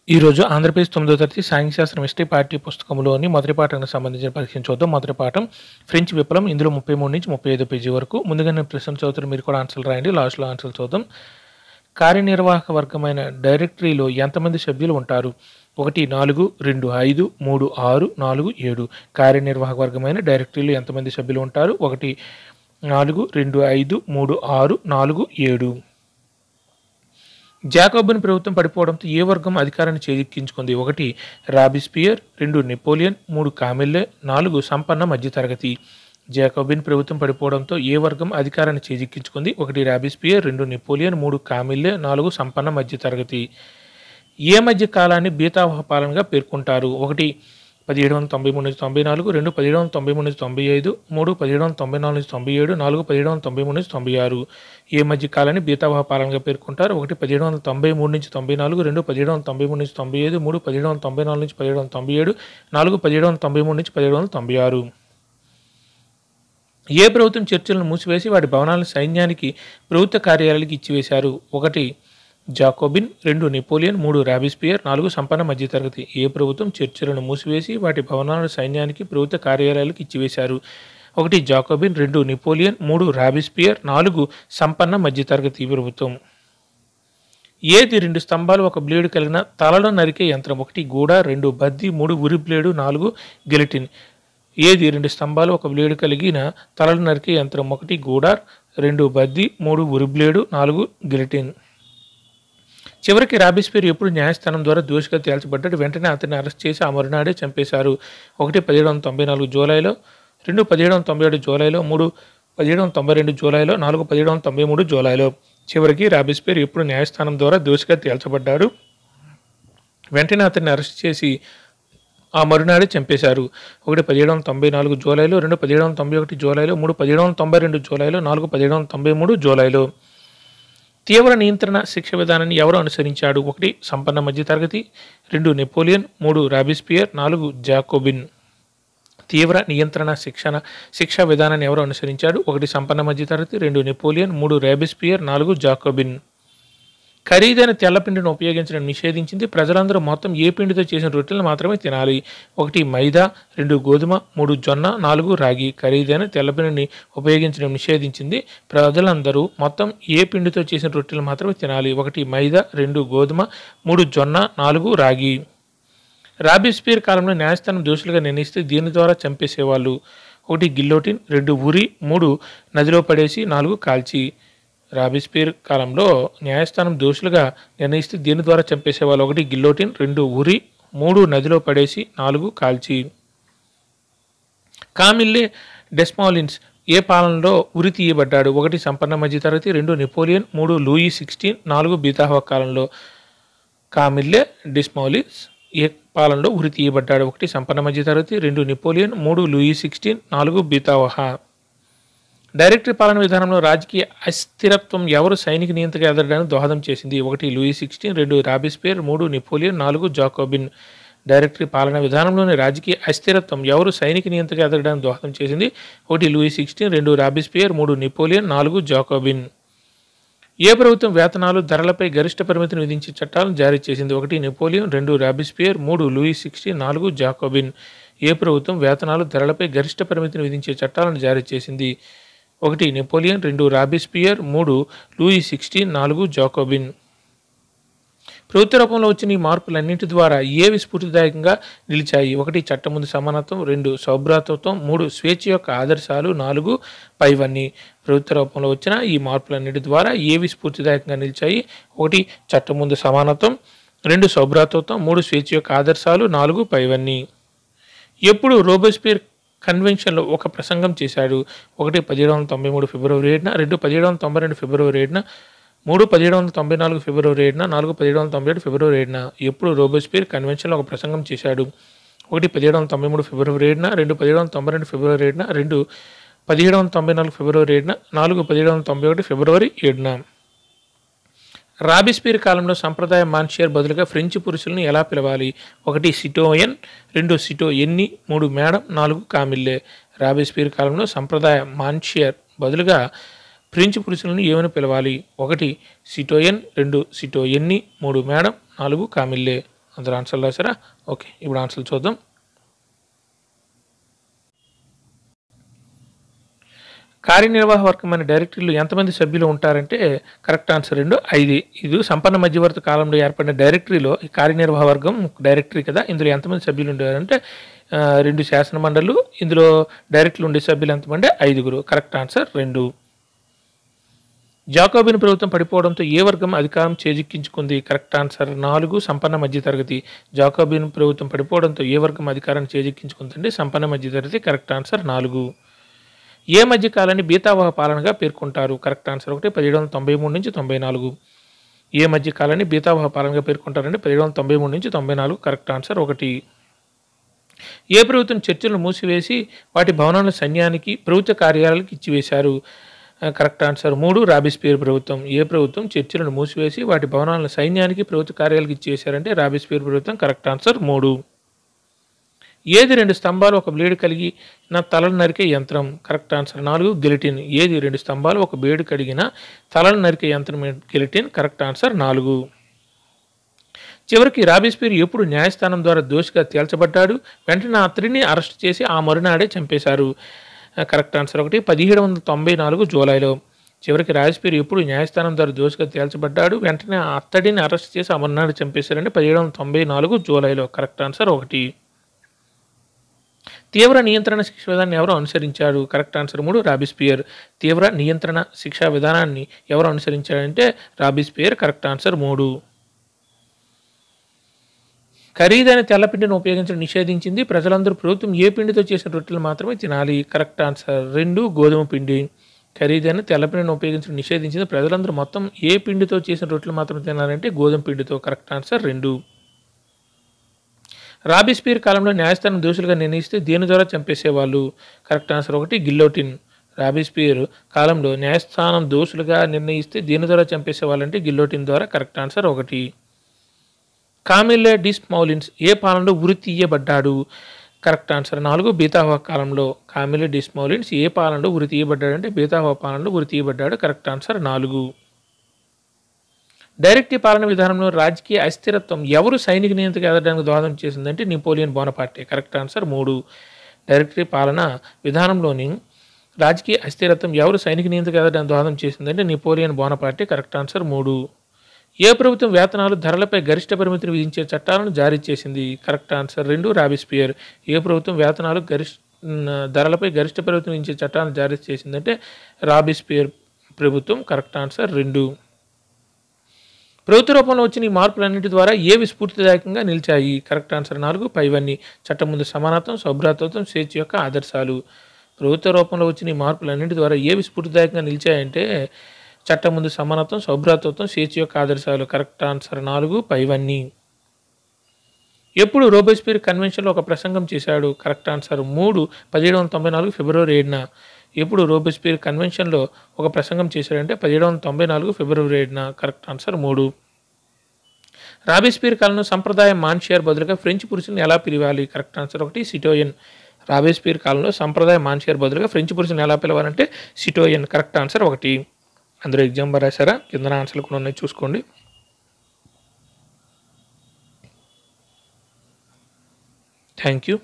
ఈరోజు ఆంధ్రప్రదేశ్ 9వ తరగతి సాంఘిక శాస్త్రం హిస్టరీ పార్టీ పుస్తకంలోని మొదటి పాఠానికి సంబంధించిన పరీక్ష చూద్దాం. మొదటి పాఠం ఫ్రెంచ్ విప్లవం. ఇందులో 33 నుంచి 35 పేజీ వరకు. ముందుగా నేను ప్రశ్న చదువుతాను, మీరు కూడా ఆన్సర్లు రాయండి. లాస్ట్లో ఆన్సర్లు చూద్దాం. కార్యనిర్వాహక వర్గమైన డైరెక్టరీలో ఎంతమంది సభ్యులు ఉంటారు? 1 4 2 5 3 6 4 7. కార్యనిర్వాహక వర్గమైన డైరెక్టరీలో ఎంతమంది సభ్యులు ఉంటారు? 1 4 2 5 3 6 4 7. జాకోబిన్ ప్రభుత్వం పడిపోవడంతో ఏ వర్గం అధికారాన్ని చేజిక్కించుకుంది? 1 రాబిస్పియర్, 2 నెపోలియన్, 3 కామిల్లే, 4 సంపన్న మధ్యతరగతి. జాకోబిన్ ప్రభుత్వం పడిపోవడంతో ఏ వర్గం అధికారాన్ని చేజిక్కించుకుంది? 1 రాబిస్పియర్, 2 నెపోలియన్, 3 కామిల్లే, 4 సంపన్న మధ్యతరగతి. ఏ మధ్య కాలాన్ని బీతావహ పాలనగా పేర్కొంటారు? 1 1793 నుంచి 94, 2 1793 నుంచి 95, 3 1794 నుంచి 97, 4 1793 నుంచి 96. ఏ మధ్య కాలాన్ని బీతావహ పాలనగా పేర్కొంటారు? 1 1793 నుంచి 94, 2 1793 నుంచి 95, 3 1794 నుంచి 1797, 4 1793 నుంచి 1796. ఏ ప్రభుత్వం చర్చిలను మూసివేసి వాటి భవనాలను సైన్యానికి, ప్రభుత్వ కార్యాలయాలకు ఇచ్చివేశారు? 1 జాకోబిన్, 2 నెపోలియన్, 3 రాబిస్పియర్, 4 సంపన్న మధ్యతరగతి. ఏ ప్రభుత్వం చర్చిలను మూసివేసి వాటి భవనాలను సైన్యానికి, ప్రభుత్వ కార్యాలయాలకు ఇచ్చివేశారు? 1 జాకోబిన్, 2 నెపోలియన్, 3 రాబిస్పియర్, 4 సంపన్న మధ్యతరగతి ప్రభుత్వం. ఏది 2 స్తంభాలు 1 బ్లేడు కలిగిన తలలో నరికే యంత్రం? 1 గూడ, 2 బద్ది, 3 ఉరి బ్లేడు, 4 గిలెటిన్. ఏది 2 స్తంభాలు 1 బ్లేడు కలిగిన తలలో నరికే యంత్రం? 1 గూడార్, 2 బద్ది, 3 ఉరి బ్లేడు, 4 గిలెటిన్. చివరికి రాబిస్పియర్ ఎప్పుడు న్యాయస్థానం ద్వారా దోషిగా తేల్చబడ్డాడు? వెంటనే అతన్ని అరెస్ట్ చేసి ఆ మరునాడే చంపేశారు. 1 1794 జూలైలో, 2 1797 జూలైలో, 3 1792 జూలైలో, 4 1793 జూలైలో. చివరికి రాబిస్పియర్ ఎప్పుడు న్యాయస్థానం ద్వారా దోషిగా తేల్చబడ్డాడు? వెంటనే అతన్ని అరెస్ట్ చేసి ఆ మరునాడే చంపేశారు. 1 1794 జూలైలో, 2 1791 జూలైలో, 3 1792 జూలైలో, 4 1793 జూలైలో. తీవ్ర నియంత్రణ శిక్ష విధానాన్ని ఎవరు అనుసరించాడు? 1 సంపన్న మధ్యతరగతి, 2 నెపోలియన్, 3 రాబిస్పియర్, 4 జాకోబిన్. తీవ్ర నియంత్రణ శిక్షా విధానాన్ని ఎవరు అనుసరించాడు? 1 సంపన్న మధ్యతరగతి, 2 నెపోలియన్, 3 రాబిస్పియర్, 4 జాకోబిన్. ఖరీదైన తెల్లపిండిని ఉపయోగించడం నిషేధించింది. ప్రజలందరూ మొత్తం ఏ పిండితో చేసిన రొట్టెలను మాత్రమే తినాలి? 1 మైదా, 2 గోధుమ, 3 జొన్న, 4 రాగి. ఖరీదైన తెల్లపిండిని ఉపయోగించడం నిషేధించింది. ప్రజలందరూ మొత్తం ఏ పిండితో చేసిన రొట్టెలు మాత్రమే తినాలి? 1 మైదా, 2 గోధుమ, 3 జొన్న, 4 రాగి. రాబిస్పియర్ కాలంలో న్యాయస్థానం దోషులుగా నిర్ణయిస్తే దీని ద్వారా చంపేసేవాళ్ళు? 1 గిల్లోటిన్, 2 ఉరి, 3 నదిలో పడేసి, 4 కాల్చి. రాబిస్పియర్ కాలంలో న్యాయస్థానం దోషులుగా నిర్ణయిస్తే దీని ద్వారా చంపేసేవాళ్ళు? 1 గిల్లోటిన్, 2 ఉరి, 3 నదిలో పడేసి, 4 కాల్చి. కామిల్లే డెస్మౌలిన్స్ ఏ పాలనలో ఉరి తీయబడ్డాడు? 1 సంపన్న మధ్యతరగతి, 2 నెపోలియన్, 3 లూయి 16, 4 బీతావహ కాలంలో. కామిల్లే డెస్మౌలిన్స్ ఏ పాలనలో ఉరి తీయబడ్డాడు? 1 సంపన్న మధ్యతరగతి, 2 నెపోలియన్, 3 లూయి 16, 4 బీతావహ. డైరెక్టరీ పాలన విధానంలో రాజకీయ అస్థిరత్వం ఎవరు సైనిక నియంతగా ఎదగడానికి దోహదం చేసింది? 1 లూయి 16, 2 రాబిస్పియర్, 3 నెపోలియన్, 4 జాకోబిన్. డైరెక్టరీ పాలన విధానంలోని రాజకీయ అస్థిరత్వం ఎవరు సైనిక నియంతగా ఎదగడానికి దోహదం చేసింది? 1 లూయి 16, 2 రాబిస్పియర్, 3 నెపోలియన్, 4 జాకోబిన్. ఏ ప్రభుత్వం వేతనాలు, ధరలపై గరిష్ట పరిమితిని విధించే చట్టాలను జారీ చేసింది? 1 నెపోలియన్, 2 రాబిస్పియర్, 3 లూయి 16, 4 జాకోబిన్. ఏ ప్రభుత్వం వేతనాలు, ధరలపై గరిష్ట పరిమితిని విధించే చట్టాలను జారీ చేసింది? 1 నెపోలియన్, 2 రాబిస్పియర్, 3 లూయి 16, 4 జాకోబిన్. ప్రభుత్వ రూపంలో వచ్చిన ఈ మార్పులన్నింటి ద్వారా ఏవి స్ఫూర్తిదాయకంగా నిలిచాయి? 1 చట్టం ముందు సమానత్వం, 2 సౌభ్రాతత్వం, 3 స్వేచ్ఛ యొక్క ఆదర్శాలు, 4 పైవన్నీ. ప్రభుత్వ రూపంలో వచ్చిన ఈ మార్పులన్నింటి ద్వారా ఏవి స్ఫూర్తిదాయకంగా నిలిచాయి? 1 చట్టం ముందు సమానత్వం, 2 సౌభ్రాతత్వం, 3 స్వేచ్ఛ యొక్క ఆదర్శాలు, 4 పైవన్నీ. ఎప్పుడు రోబేస్పియర్ కన్వెన్షన్లో ఒక ప్రసంగం చేశాడు? 1 1793 ఫిబ్రవరి 7న, 2 1792 ఫిబ్రవరి 7న, 3 1794 ఫిబ్రవరి 7న, 4 1797 ఫిబ్రవరి 7న. ఎప్పుడు రోబేస్పియర్ కన్వెన్షన్లో ఒక ప్రసంగం చేశాడు? 1 1793 ఫిబ్రవరి 7న, 2 1792 ఫిబ్రవరి 7న, 2 1794 ఫిబ్రవరి 7న, 4 1791 ఫిబ్రవరి 7న. రాబిస్పియర్ కాలంలో సంప్రదాయ మాన్షియర్ బదులుగా ఫ్రెంచ్ పురుషులను ఎలా పిలవాలి? 1 సిటోయన్, 2 సిటోయెన్ని, 3 మేడం, 4 కామిల్లే. రాబిస్పియర్ కాలంలో సంప్రదాయ మాన్షియర్ బదులుగా ఫ్రెంచ్ పురుషులను ఏమని పిలవాలి? 1 సిటోయన్, 2 సిటోయెన్ని, 3 మేడం, 4 కామిల్లే. అందరూ ఆన్సర్లు రాశారా? ఓకే, ఇప్పుడు ఆన్సర్లు చూద్దాం. కార్యనిర్వాహకమైన డైరెక్టరీలో ఎంతమంది సభ్యులు ఉంటారంటే కరెక్ట్ ఆన్సర్ 2, 5. ఇది సంపన్న మధ్యవర్తి కాలంలో ఏర్పడిన డైరెక్టరీలో ఈ కార్యనిర్వాహక వర్గం డైరెక్టరీ కదా, ఇందులో ఎంతమంది సభ్యులు ఉంటారంటే 2 శాసన మండళ్ళు. ఇందులో డైరెక్టర్లు ఉండే సభ్యులు ఎంతమంది? 5. Correct answer 2. జాకోబిన్ ప్రభుత్వం పడిపోవడంతో ఏ వర్గం అధికారం చేజిక్కించుకుంది? కరెక్ట్ ఆన్సర్ 4, సంపన్న మధ్యతరగతి. జాకోబిన్ ప్రభుత్వం పడిపోవడంతో ఏ వర్గం అధికారాన్ని చేజిక్కించుకుందండి? సంపన్న మధ్యతరగతి. Correct answer 4. ఏ మధ్యకాలాన్ని బీతావాహ పాలనగా పేర్కొంటారు? కరెక్ట్ ఆన్సర్ 1, 1793 నుంచి 94. ఏ మధ్యకాలాన్ని బీతావాహ పాలనగా పేర్కొంటారంటే 1793 నుంచి 94. Correct answer 1. ఏ ప్రభుత్వం చర్చిలను మూసివేసి వాటి భవనాలను సైన్యానికి ప్రభుత్వ కార్యాలయాలకు ఇచ్చివేశారు? కరెక్ట్ ఆన్సర్ 3, రాబిస్పియర్ ప్రభుత్వం. ఏ ప్రభుత్వం చర్చిలను మూసివేసి వాటి భవనాలను సైన్యానికి ప్రభుత్వ కార్యాలయాలకు ఇచ్చివేశారంటే రాబిస్పియర్ ప్రభుత్వం. Correct answer 3. ఏది 2 స్తంభాలు ఒక బ్లేడ్ కలిగిన తలను నరికే యంత్రం? Correct answer 4, guillotine. ఏది 2 స్తంభాలు ఒక బ్లేడ్ కలిగిన తలను నరికే యంత్రం? గిలిటిన్. Correct answer 4. చివరికి రాబిస్పియర్ ఎప్పుడు న్యాయస్థానం ద్వారా దోషిగా తేల్చబడ్డాడు? వెంటనే అతడిని అరెస్ట్ చేసి ఆ మరునాడే చంపేశారు. కరెక్ట్ ఆన్సర్ 1, 1794 జూలైలో. చివరికి రాబిస్పియర్ ఎప్పుడు న్యాయస్థానం ద్వారా దోషిగా తేల్చబడ్డాడు? వెంటనే అతడిని అరెస్ట్ చేసి ఆ మరునాడు చంపేశారంటే 1794 జూలైలో. Correct answer 1. తీవ్ర నియంత్రణ శిక్ష విధానాన్ని ఎవరు అనుసరించారు? Correct answer 3, రాబిస్పియర్. తీవ్ర నియంత్రణ శిక్షా విధానాన్ని ఎవరు అనుసరించారంటే రాబిస్పియర్. Correct answer 3. ఖరీదైన తెల్లపిండిని ఉపయోగించడం నిషేధించింది. ప్రజలందరూ ప్రభుత్వం ఏ పిండితో చేసిన రొట్టెలు మాత్రమే తినాలి? కరెక్ట్ ఆన్సర్ 2, గోధుమ పిండి. ఖరీదైన తెల్లపిండిని ఉపయోగించడం నిషేధించింది. ప్రజలందరూ మొత్తం ఏ పిండితో చేసిన రొట్టెలు మాత్రమే తినాలంటే గోధుమ పిండితో. Correct answer 2. రాబిస్పియర్ కాలంలో న్యాయస్థానం దోషులుగా నిర్ణయిస్తే దేని ద్వారా చంపేసేవాళ్ళు? Correct answer 1, గిల్లోటిన్. రాబిస్పియర్ కాలంలో న్యాయస్థానం దోషులుగా నిర్ణయిస్తే దేని ద్వారా చంపేసేవాళ్ళంటే గిల్లోటిన్ ద్వారా. Correct answer 1. కామిల్లే డిస్మౌలిన్స్ ఏ పాలనలో ఉరి తీయబడ్డాడు? కరెక్ట్ ఆన్సర్ 4, బీతావాహ కాలంలో. కామిల్లే డిస్మౌలిన్స్ ఏ పాలనలో ఉరి తీయబడ్డాడు అంటే బీతావాహ పాలనలో ఉరి తీయబడ్డాడు. Correct answer 4. డైరెక్ట్ పాలన విధానంలో రాజకీయ అస్థిరత్వం ఎవరు సైనిక నియంత్రణకు ఎదగడానికి దోహదం చేసిందంటే నెపోలియన్ బోనపార్టే. Correct answer 3. డైరెక్ట్ పాలన విధానంలోని రాజకీయ అస్థిరత్వం ఎవరు సైనిక నియంత్రణకు ఎదగడానికి దోహదం చేసిందంటే నెపోలియన్ బోనపార్టే. Correct answer 3. ఏ ప్రభుత్వం వేతనాలు ధరలపై గరిష్ట పరిమితిని విధించే చట్టాలను జారీ చేసింది? Correct answer 2, రాబిస్పియర్. ఏ ప్రభుత్వం వేతనాలు ధరలపై గరిష్ట పరిమితిని విధించే చట్టాలను జారీ చేసిందంటే రాబిస్పియర్ ప్రభుత్వం. Correct answer 2. ప్రభుత్వ రూపంలో వచ్చిన ఈ మార్పులన్నింటి ద్వారా ఏవి స్ఫూర్తిదాయకంగా నిలిచాయి? కరెక్ట్ ఆన్సర్ 4, పైవన్నీ. చట్టం ముందు సమానత్వం, సౌభ్రాతత్వం, స్వేచ్ఛ యొక్క ఆదర్శాలు. ప్రభుత్వ రూపంలో వచ్చిన ఈ మార్పులన్నింటి ద్వారా ఏవి స్ఫూర్తిదాయకంగా నిలిచాయంటే చట్టం ముందు సమానత్వం, సౌభ్రాతత్వం, స్వేచ్ఛ యొక్క ఆదర్శాలు. కరెక్ట్ ఆన్సర్ 4, పైవన్నీ. ఎప్పుడు రోబేస్పియర్ కన్వెన్షన్లో ఒక ప్రసంగం చేశాడు? కరెక్ట్ ఆన్సర్ 3, 1794 ఫిబ్రవరి 7న. ఎప్పుడు రోబేస్పియర్ కన్వెన్షన్లో ఒక ప్రసంగం చేశాడంటే 1794 ఫిబ్రవరి 7న. Correct answer 3. రాబిస్పియర్ కాలంలో సంప్రదాయ మాన్షియర్ బదులుగా ఫ్రెంచ్ పురుషుని ఎలా పిలవాలి? Correct answer 1, సిటోయన్. రాబిస్పియర్ కాలంలో సంప్రదాయ మాన్షియర్ బదులుగా ఫ్రెంచ్ పురుషుని ఎలా పిలవాలంటే సిటోయన్. Correct answer 1. అందరూ ఎగ్జామ్ రాశారా? కింద ఆన్సర్లు కూడా ఉన్నాయి, చూసుకోండి. Thank you.